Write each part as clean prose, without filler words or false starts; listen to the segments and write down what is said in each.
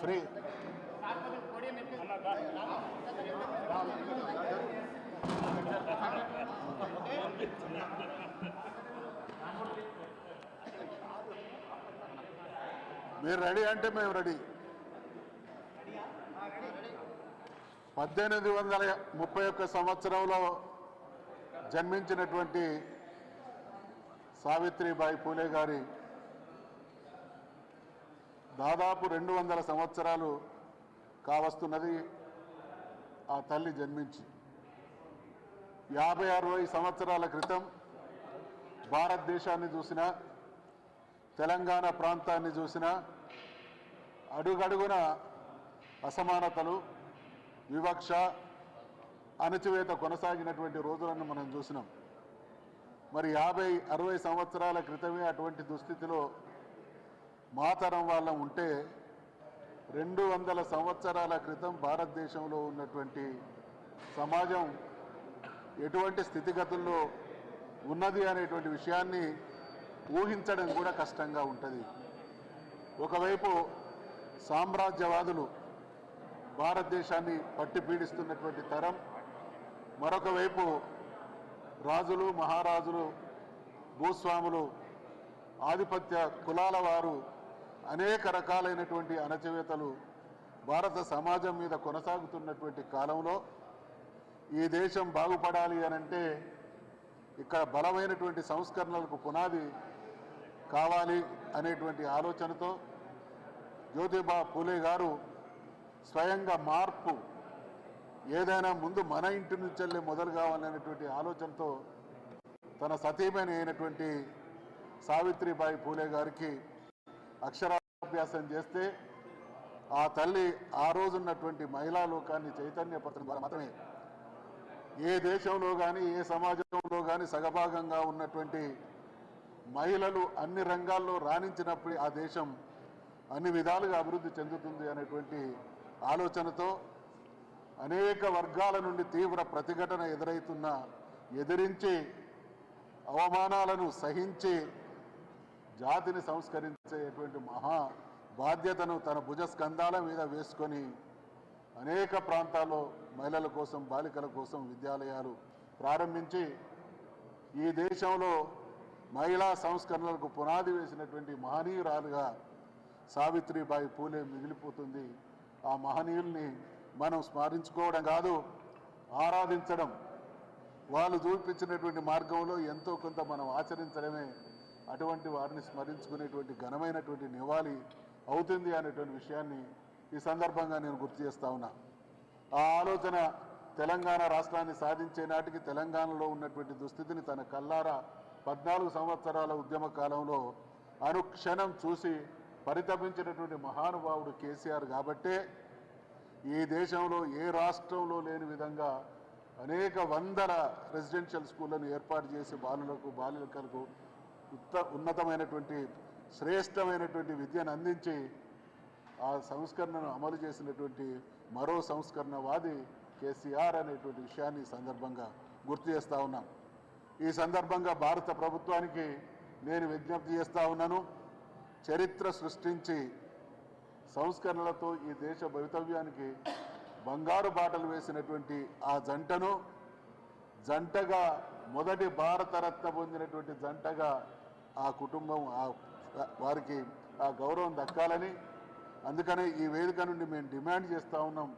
Free. మీరు ready అంటే మేము రెడీ. 1831 సంవత్సరంలో జన్మించినటువంటి సావిత్రిబాయి పూలే గారి దాదాపు 200 సంవత్సరాలు కావస్తున్నది ఆ తల్లి జన్మించి. 50-60 సంవత్సరాల క్రితం భారతదేశాన్ని చూసినా, తెలంగాణ ప్రాంతాన్ని చూసినా అడుగడుగున అసమానతలు, వివక్ష, అణచివేత కొనసాగినటువంటి రోజులను మనం చూసినాం. మరి 50-60 సంవత్సరాల క్రితమే అటువంటి దుస్థితిలో మా తరం వాళ్ళం ఉంటే 200 సంవత్సరాల క్రితం భారతదేశంలో ఉన్నటువంటి సమాజం ఎటువంటి స్థితిగతుల్లో ఉన్నది అనేటువంటి విషయాన్ని ఊహించడం కూడా కష్టంగా ఉంటుంది. ఒకవైపు సామ్రాజ్యవాదులు భారతదేశాన్ని పట్టి పీడిస్తున్నటువంటి తరం, మరొక వైపు రాజులు, మహారాజులు, భూస్వాములు, ఆధిపత్య కులాల వారు అనేక రకాలైనటువంటి అణచివేతలు భారత సమాజం మీద కొనసాగుతున్నటువంటి కాలంలో ఈ దేశం బాగుపడాలి అనంటే ఇక్కడ బలమైనటువంటి సంస్కరణలకు పునాది కావాలి అనేటువంటి ఆలోచనతో జ్యోతిబా పూలే గారు స్వయంగా మార్పు ఏదైనా ముందు మన ఇంటి నుంచెల్లే మొదలు కావాలనేటువంటి ఆలోచనతో తన సతీమణి అయినటువంటి సావిత్రిబాయి పూలే గారికి అక్షరాభ్యాసం చేస్తే ఆ తల్లి ఆ రోజున్నటువంటి మహిళా లోకాన్ని చైతన్యపరచడం ద్వారా మాత్రమే ఏ దేశంలో కానీ ఏ సమాజంలో కానీ సగభాగంగా ఉన్నటువంటి మహిళలు అన్ని రంగాల్లో రాణించినప్పుడు ఆ దేశం అన్ని విధాలుగా అభివృద్ధి చెందుతుంది అనేటువంటి ఆలోచనతో అనేక వర్గాల నుండి తీవ్ర ప్రతిఘటన ఎదిరించి అవమానాలను సహించి జాతిని సంస్కరించేటువంటి మహా బాధ్యతను తన భుజస్కంధాల మీద వేసుకొని అనేక ప్రాంతాల్లో మహిళల కోసం, బాలికల కోసం విద్యాలయాలు ప్రారంభించి ఈ దేశంలో మహిళా సంస్కరణలకు పునాది వేసినటువంటి మహనీయురాలుగా సావిత్రిబాయి పూలే మిగిలిపోతుంది. ఆ మహనీయుల్ని మనం స్మరించుకోవడం కాదు, ఆరాధించడం, వాళ్ళు చూపించినటువంటి మార్గంలో ఎంతో కొంత మనం ఆచరించడమే అటువంటి వారిని స్మరించుకునేటువంటి ఘనమైనటువంటి నివాళి అవుతుంది అనేటువంటి విషయాన్ని ఈ సందర్భంగా నేను గుర్తు చేస్తా ఉన్నా. ఆ ఆలోచన తెలంగాణ రాష్ట్రాన్ని సాధించే నాటికి తెలంగాణలో ఉన్నటువంటి దుస్థితిని తన కల్లారా 14 సంవత్సరాల ఉద్యమ కాలంలో అనుక్షణం చూసి పరితపించినటువంటి మహానుభావుడు కేసీఆర్ కాబట్టే ఈ దేశంలో ఏ రాష్ట్రంలో లేని విధంగా అనేక వందల రెసిడెన్షియల్ స్కూళ్లను ఏర్పాటు చేసి బాలులకు, బాలికలకు ఉన్నతమైనటువంటి శ్రేష్టమైనటువంటి విద్యను అందించి ఆ సంస్కరణను అమలు చేసినటువంటి మరో సంస్కరణవాది కేసీఆర్ అనేటువంటి విషయాన్ని సందర్భంగా గుర్తు చేస్తూ ఉన్నాం. ఈ సందర్భంగా భారత ప్రభుత్వానికి నేను విజ్ఞప్తి చేస్తూ ఉన్నాను, చరిత్ర సృష్టించి సంస్కరణలతో ఈ దేశ భవితవ్యానికి బంగారు బాటలు వేసినటువంటి ఆ జంటగా మొదటి భారతరత్న పొందినటువంటి జంటగా ఆ కుటుంబం వారికి ఆ గౌరవం దక్కాలని, అందుకనే ఈ వేదిక నుండి మేము డిమాండ్ చేస్తూ ఉన్నాం,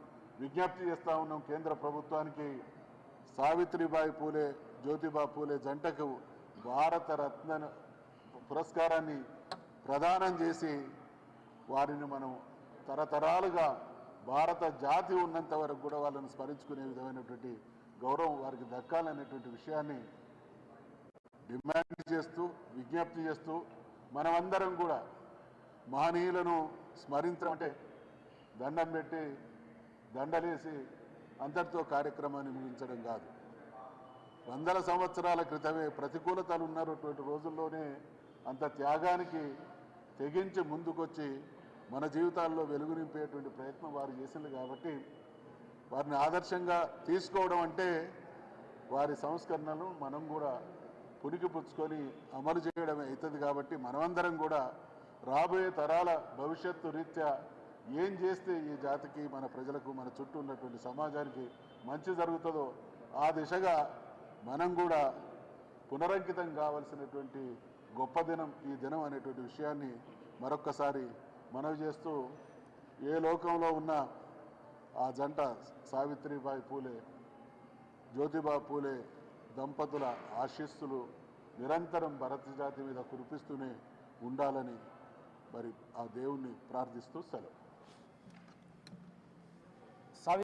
విజ్ఞప్తి చేస్తూ ఉన్నాం కేంద్ర ప్రభుత్వానికి, సావిత్రిబాయి పూలే, జ్యోతిబా పూలే జంటకు భారతరత్న పురస్కారాన్ని ప్రదానం చేసి వారిని మనం తరతరాలుగా భారత జాతి ఉన్నంత వరకు కూడా వాళ్ళని స్మరించుకునే విధమైనటువంటి గౌరవం వారికి దక్కాలనేటువంటి విషయాన్ని డిమాండ్ చేస్తూ, విజ్ఞప్తి చేస్తూ, మనమందరం కూడా మహనీయులను స్మరించడం అంటే దండం పెట్టి దండలేసి అంతటితో కార్యక్రమాన్ని ముగించడం కాదు. వందల సంవత్సరాల క్రితమే ప్రతికూలతలు ఉన్నటువంటి రోజుల్లోనే అంత త్యాగానికి తెగించి ముందుకొచ్చి మన జీవితాల్లో వెలుగు నింపేటువంటి ప్రయత్నం వారు చేసింది కాబట్టి వారిని ఆదర్శంగా తీసుకోవడం అంటే వారి సంస్కరణను మనం కూడా పుణికిపుచ్చుకొని అమలు చేయడమే అవుతుంది. కాబట్టి మనమందరం కూడా రాబోయే తరాల భవిష్యత్తు రీత్యా ఏం చేస్తే ఈ జాతికి, మన ప్రజలకు, మన చుట్టూ ఉన్నటువంటి సమాజానికి మంచి జరుగుతుందో ఆ దిశగా మనం కూడా పునరంకితం కావాల్సినటువంటి గొప్ప దినం ఈ దినం అనేటువంటి విషయాన్ని మరొక్కసారి మనవి చేస్తూ, ఏ లోకంలో ఉన్న ఆ జంట సావిత్రిబాయి పూలే, జ్యోతిబా పూలే దంపతుల ఆశీస్సులు నిరంతరం భారత జాతి మీద కురిపిస్తూనే ఉండాలని మరి ఆ దేవుణ్ణి ప్రార్థిస్తూ సెలవు.